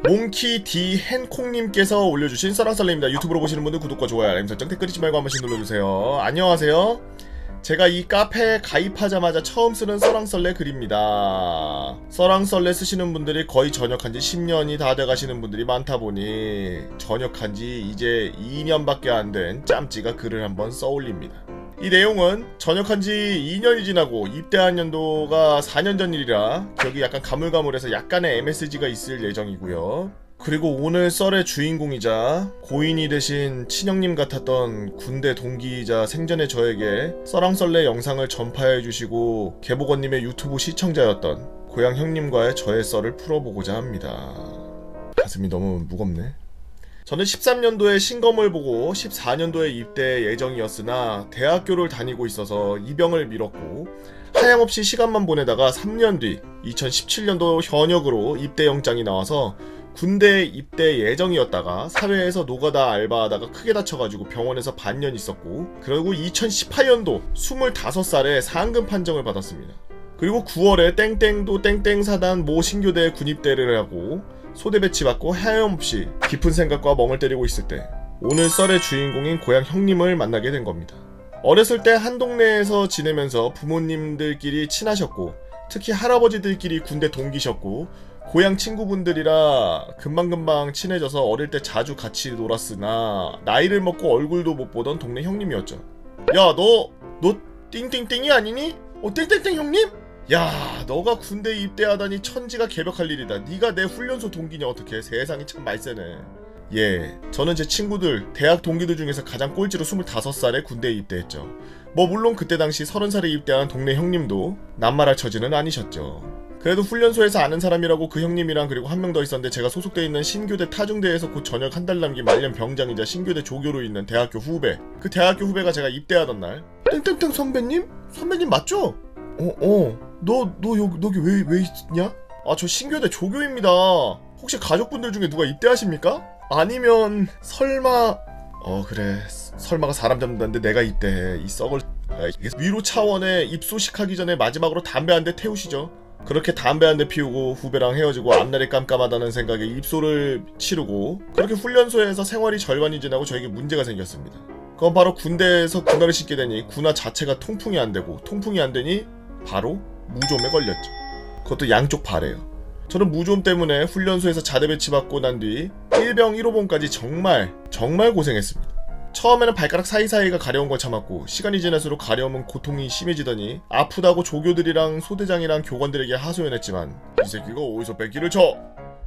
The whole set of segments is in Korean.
몽키 디 헨콩님께서 올려주신 썰랑썰레입니다. 유튜브로 보시는 분들 구독과 좋아요, 알림 설정, 댓글 잊지 말고 한 번씩 눌러주세요. 안녕하세요. 제가 이 카페에 가입하자마자 처음 쓰는 썰랑썰레 글입니다. 썰랑썰레 쓰시는 분들이 거의 전역한지 10년이 다 돼가시는 분들이 많다 보니 전역한지 이제 2년밖에 안 된 짬찌가 글을 한번 써올립니다. 이 내용은 전역한지 2년이 지나고 입대한 연도가 4년 전 일이라 기억이 약간 가물가물해서 약간의 MSG가 있을 예정이고요. 그리고 오늘 썰의 주인공이자 고인이 되신 친형님 같았던 군대 동기이자 생전에 저에게 썰랑썰레 영상을 전파해주시고 개복원님의 유튜브 시청자였던 고향 형님과의 저의 썰을 풀어보고자 합니다. 가슴이 너무 무겁네. 저는 13년도에 신검을 보고 14년도에 입대 예정이었으나 대학교를 다니고 있어서 입영을 미뤘고 하염없이 시간만 보내다가 3년 뒤 2017년도 현역으로 입대 영장이 나와서 군대에 입대 예정이었다가 사회에서 노가다 알바하다가 크게 다쳐가지고 병원에서 반년 있었고, 그리고 2018년도 25살에 상금 판정을 받았습니다. 그리고 9월에 땡땡도 땡땡사단 모 신교대에 군입대를 하고 소대 배치받고 하염없이 깊은 생각과 멍을 때리고 있을 때 오늘 썰의 주인공인 고향 형님을 만나게 된 겁니다. 어렸을 때 한 동네에서 지내면서 부모님들끼리 친하셨고 특히 할아버지들끼리 군대 동기셨고 고향 친구분들이라 금방금방 친해져서 어릴 때 자주 같이 놀았으나 나이를 먹고 얼굴도 못 보던 동네 형님이었죠. 야, 너 띵띵띵이 아니니? 띵띵띵 형님? 야, 너가 군대 입대하다니 천지가 개벽할 일이다. 네가 내 훈련소 동기냐 어떡해. 세상이 참 말세네. 예, 저는 제 친구들, 대학 동기들 중에서 가장 꼴찌로 25살에 군대에 입대했죠. 물론 그때 당시 30살에 입대한 동네 형님도 남말할 처지는 아니셨죠. 그래도 훈련소에서 아는 사람이라고 그 형님이랑 그리고 한 명 더 있었는데 제가 소속돼 있는 신교대 타중대에서 곧 전역 한 달 남긴 말년 병장이자 신교대 조교로 있는 대학교 후배. 그 대학교 후배가 제가 입대하던 날 땡땡땡 선배님? 선배님 맞죠? 너 여기 왜 있냐? 아, 저 신교대 조교입니다. 혹시 가족분들 중에 누가 입대하십니까? 아니면 설마 그래, 설마가 사람 잡는다는데 내가 입대해. 이 썩을 위로 차원에 입소식하기 전에 마지막으로 담배 한 대 태우시죠. 그렇게 담배 한 대 피우고 후배랑 헤어지고 앞날이 깜깜하다는 생각에 입소를 치르고 그렇게 훈련소에서 생활이 절반이 지나고 저에게 문제가 생겼습니다. 그건 바로 군대에서 군화를 신게 되니 군화 자체가 통풍이 안 되고 통풍이 안 되니 바로 무좀에 걸렸죠. 그것도 양쪽 발에요. 저는 무좀 때문에 훈련소에서 자대 배치받고 난 뒤 1병 1호봉까지 정말 고생했습니다. 처음에는 발가락 사이사이가 가려운 걸 참았고 시간이 지날수록 가려움은 고통이 심해지더니 아프다고 조교들이랑 소대장이랑 교관들에게 하소연했지만 이 새끼가 어디서 뺏기를 쳐?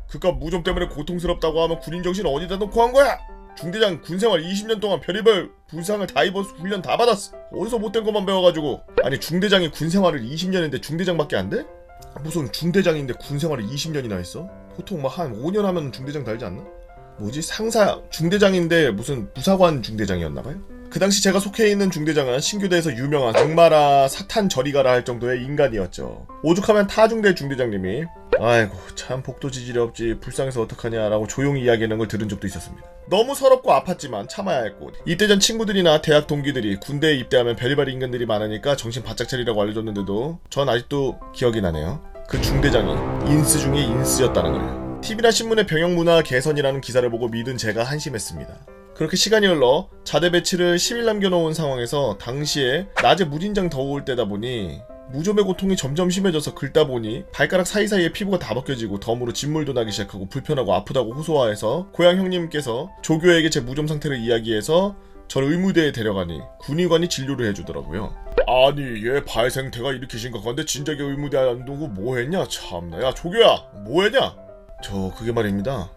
그깟 무좀 때문에 고통스럽다고 하면 군인 정신 어디다 놓고 한 거야? 중대장 군생활 20년 동안 별의별 부상을 다 입어서 훈련 다 받았어. 어디서 못된 것만 배워가지고. 아니, 중대장이 군생활을 20년인데 중대장밖에 안 돼? 무슨 중대장인데 군생활을 20년이나 했어? 보통 한 5년 하면 중대장 달지 않나? 뭐지? 상사 중대장인데 무슨 부사관 중대장이었나봐요? 그 당시 제가 속해있는 중대장은 신교대에서 유명한 악마라 사탄 저리가라 할 정도의 인간이었죠. 오죽하면 타중대 중대장님이 아이고 참 복도 지질이 없지 불쌍해서 어떡하냐 라고 조용히 이야기하는 걸 들은 적도 있었습니다. 너무 서럽고 아팠지만 참아야 했고 입대 전 친구들이나 대학 동기들이 군대에 입대하면 별의별 인간들이 많으니까 정신 바짝 차리라고 알려줬는데도 전 아직도 기억이 나네요. 그 중대장이 인스 중에 인스였다는 거예요. TV나 신문에 병영 문화 개선이라는 기사를 보고 믿은 제가 한심했습니다. 그렇게 시간이 흘러 자대 배치를 10일 남겨놓은 상황에서 당시에 낮에 무진장 더울 때다 보니 무좀의 고통이 점점 심해져서 긁다 보니 발가락 사이사이에 피부가 다 벗겨지고 덤으로 진물도 나기 시작하고 불편하고 아프다고 호소하여서 고향 형님께서 조교에게 제 무좀 상태를 이야기해서 저를 의무대에 데려가니 군의관이 진료를 해주더라고요. 아니 얘 발생태가 이렇게 심각한데 진작에 의무대 안 두고 뭐했냐 참나. 야 조교야 뭐했냐? 저 그게 말입니다.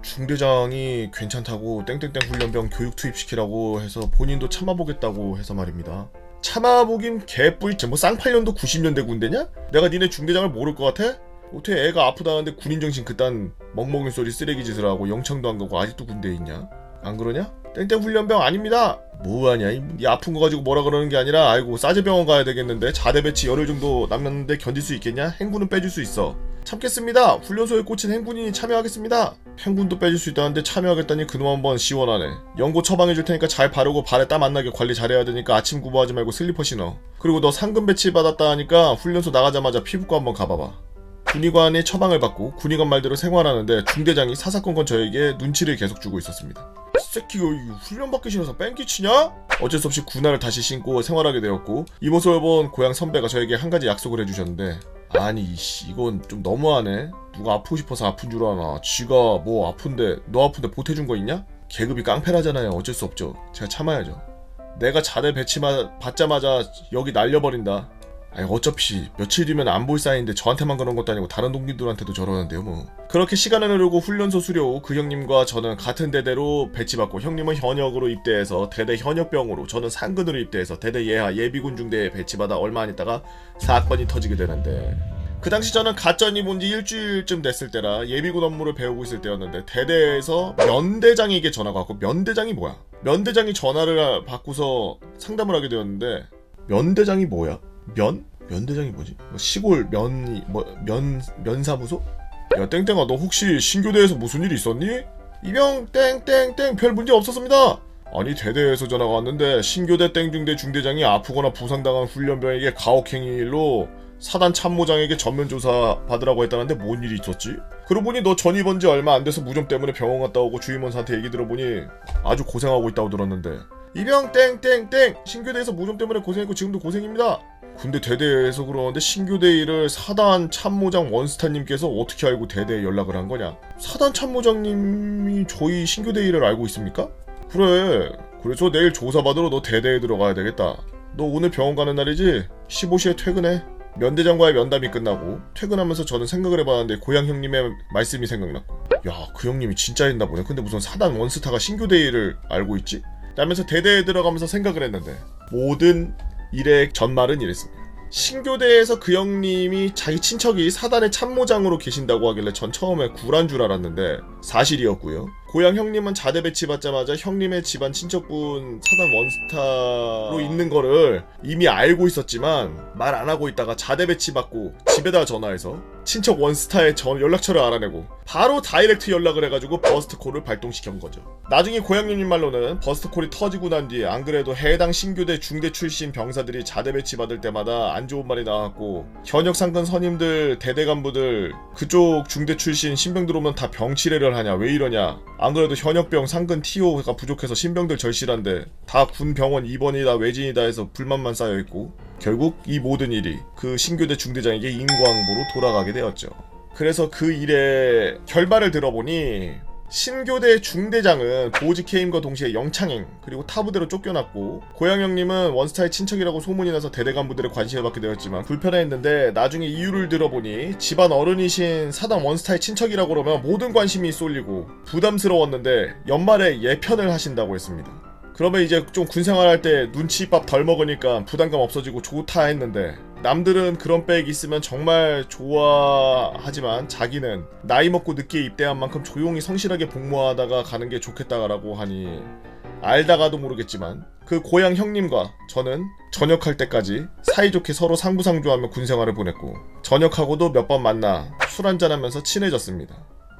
중대장이 괜찮다고 땡땡땡 훈련병 교육 투입시키라고 해서 본인도 참아보겠다고 해서 말입니다. 참아보긴 개뿔지 쌍팔년도 90년대 군대냐? 내가 니네 중대장을 모를 것 같아? 어떻게 애가 아프다는데 군인정신 그딴 멍멍이 소리 쓰레기 짓을 하고 영창도 안 가고 아직도 군대에 있냐? 안 그러냐? 땡땡 훈련병 아닙니다. 뭐하냐? 이 아픈 거 가지고 뭐라 그러는 게 아니라 아이고 싸제병원 가야 되겠는데 자대 배치 열흘 정도 남았는데 견딜 수 있겠냐? 행군은 빼줄 수 있어. 참겠습니다. 훈련소에 꽂힌 행군인이 참여하겠습니다. 행군도 빼줄 수 있다는데 참여하겠다니 그놈 한번 시원하네. 연고 처방해줄 테니까 잘 바르고 발에 땀 안 나게 관리 잘해야 되니까 아침 구보하지 말고 슬리퍼 신어. 그리고 너 상금 배치 받았다 하니까 훈련소 나가자마자 피부과 한번 가봐봐. 군의관의 처방을 받고 군의관 말대로 생활하는데 중대장이 사사건건 저에게 눈치를 계속 주고 있었습니다. 이 새끼가 훈련 받기 싫어서 뺑기치냐? 어쩔 수 없이 군화를 다시 신고 생활하게 되었고 이 모습을 본 고향 선배가 저에게 한 가지 약속을 해주셨는데 아니 이건 좀 너무하네. 누가 아프고 싶어서 아픈 줄 아나. 지가 뭐 아픈데 너 아픈데 보태준 거 있냐? 계급이 깡패라잖아요. 어쩔 수 없죠. 제가 참아야죠. 내가 자대 배치 받자마자 여기 날려버린다. 아니 어차피 며칠 뒤면 안 볼 사이인데 저한테만 그런 것도 아니고 다른 동기들한테도 저러는데요 뭐. 그렇게 시간을 흐르고 훈련소 수료 후 그 형님과 저는 같은 대대로 배치받고 형님은 현역으로 입대해서 대대 현역병으로 저는 상근으로 입대해서 대대 예하 예비군 중대에 배치받아 얼마 안 있다가 사건이 터지게 되는데 그 당시 저는 가전이 본 지 일주일쯤 됐을 때라 예비군 업무를 배우고 있을 때였는데 대대에서 면대장에게 전화가 왔고 면대장이 뭐야? 면대장이 전화를 받고서 상담을 하게 되었는데 면대장이 뭐야? 면대장이 뭐지? 시골 면사무소? 야 땡땡아 너 혹시 신교대에서 무슨 일 있었니? 이병 땡땡땡 별 문제 없었습니다. 아니 대대에서 전화가 왔는데 신교대 땡중대 중대장이 아프거나 부상당한 훈련병에게 가혹행위로 사단 참모장에게 전면조사 받으라고 했다는데 뭔 일이 있었지? 그러고 보니 너 전입원 지 얼마 안 돼서 무좀 때문에 병원 갔다 오고 주임원사한테 얘기 들어보니 아주 고생하고 있다고 들었는데 이병 땡땡땡 신교대에서 무좀 때문에 고생했고 지금도 고생입니다. 근데 대대에서 그러는데 신교대 일을 사단 참모장 원스타님께서 어떻게 알고 대대에 연락을 한 거냐? 사단 참모장님이 저희 신교대 일을 알고 있습니까? 그래 그래서 내일 조사받으러 너 대대에 들어가야 되겠다. 너 오늘 병원 가는 날이지? 15시에 퇴근해. 면대장과의 면담이 끝나고 퇴근하면서 저는 생각을 해봤는데 고향 형님의 말씀이 생각났고 야 그 형님이 진짜 했나 보네. 근데 무슨 사단 원스타가 신교대 일을 알고 있지? 라면서 대대에 들어가면서 생각을 했는데 모든 일의 전말은 이랬습니다. 신교대에서 그 형님이 자기 친척이 사단의 참모장으로 계신다고 하길래 전 처음에 구란 줄 알았는데 사실이었고요. 고향 형님은 자대 배치받자마자 형님의 집안 친척분 사단 원스타로 있는 거를 이미 알고 있었지만 말 안 하고 있다가 자대 배치받고 집에다 전화해서 친척 원스타의 연락처를 알아내고 바로 다이렉트 연락을 해가지고 버스트콜을 발동시킨 거죠. 나중에 고향 형님 말로는 버스트콜이 터지고 난 뒤에 안 그래도 해당 신교대 중대 출신 병사들이 자대 배치받을 때마다 안 좋은 말이 나왔고 현역 상근 선임들 대대 간부들 그쪽 중대 출신 신병들 오면 다 병치레를 하냐 왜 이러냐 안 그래도 현역병 상근 TO가 부족해서 신병들 절실한데 다 군 병원 입원이다 외진이다 해서 불만만 쌓여있고 결국 이 모든 일이 그 신교대 중대장에게 인과응보로 돌아가게 되었죠. 그래서 그 일의 결말을 들어보니 신교대 중대장은 보직 해임과 동시에 영창행 그리고 타부대로 쫓겨났고 고향 형님은 원스타의 친척이라고 소문이 나서 대대 간부들의 관심을 받게 되었지만 불편해했는데 나중에 이유를 들어보니 집안 어른이신 사단 원스타의 친척이라고 그러면 모든 관심이 쏠리고 부담스러웠는데 연말에 예편을 하신다고 했습니다. 그러면 이제 좀 군생활할 때 눈치밥 덜 먹으니까 부담감 없어지고 좋다 했는데 남들은 그런 백 있으면 정말 좋아하지만 자기는 나이 먹고 늦게 입대한 만큼 조용히 성실하게 복무하다가 가는 게 좋겠다라고 하니 알다가도 모르겠지만 그 고향 형님과 저는 전역할 때까지 사이좋게 서로 상부상조하며 군생활을 보냈고 전역하고도 몇 번 만나 술 한잔하면서 친해졌습니다.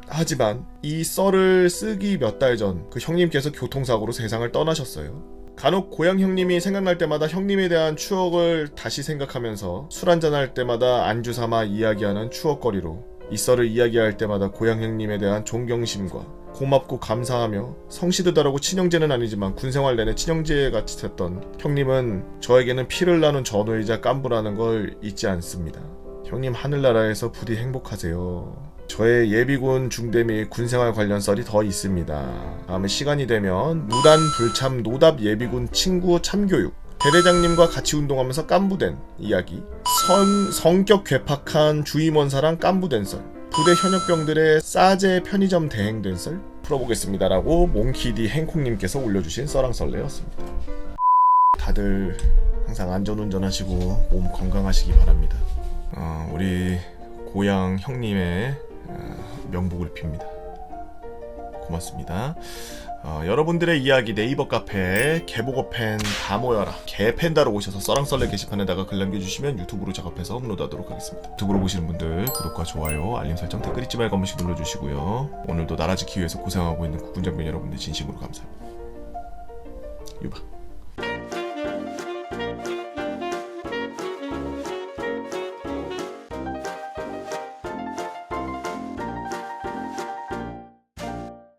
하지만 이 썰을 쓰기 몇 달 전 그 형님께서 교통사고로 세상을 떠나셨어요. 간혹 고향 형님이 생각날 때마다 형님에 대한 추억을 다시 생각하면서 술 한잔할 때마다 안주 삼아 이야기하는 추억거리로 이 썰을 이야기할 때마다 고향 형님에 대한 존경심과 고맙고 감사하며 성시드다라고 친형제는 아니지만 군생활 내내 친형제 같이 됐던 형님은 저에게는 피를 나눈 전우이자 깐부라는 걸 잊지 않습니다. 형님 하늘나라에서 부디 행복하세요. 저의 예비군 중대 및 군생활 관련 썰이 더 있습니다. 다음에 시간이 되면 무단 불참 노답 예비군 친구 참교육 대대장님과 같이 운동하면서 깐부된 이야기 성격 괴팍한 주임원사랑 깐부된 썰 부대 현역병들의 싸제 편의점 대행된 썰 풀어보겠습니다 라고 몽키디 행콕님께서 올려주신 썰랑썰레였습니다. 다들 항상 안전운전 하시고 몸 건강하시기 바랍니다. 우리 고향 형님의 명복을 빕니다. 고맙습니다. 여러분들의 이야기 네이버 카페 개보고팬 다 모여라 개팬다로 오셔서 썰랑썰레 게시판에다가 글 남겨주시면 유튜브로 작업해서 업로드하도록 하겠습니다. 유튜브로 보시는 분들 구독과 좋아요 알림 설정 댓글 잊지 말고 한 번씩 눌러주시고요. 오늘도 나라 지키기 위해서 고생하고 있는 국군장병 여러분들 진심으로 감사합니다. 유바.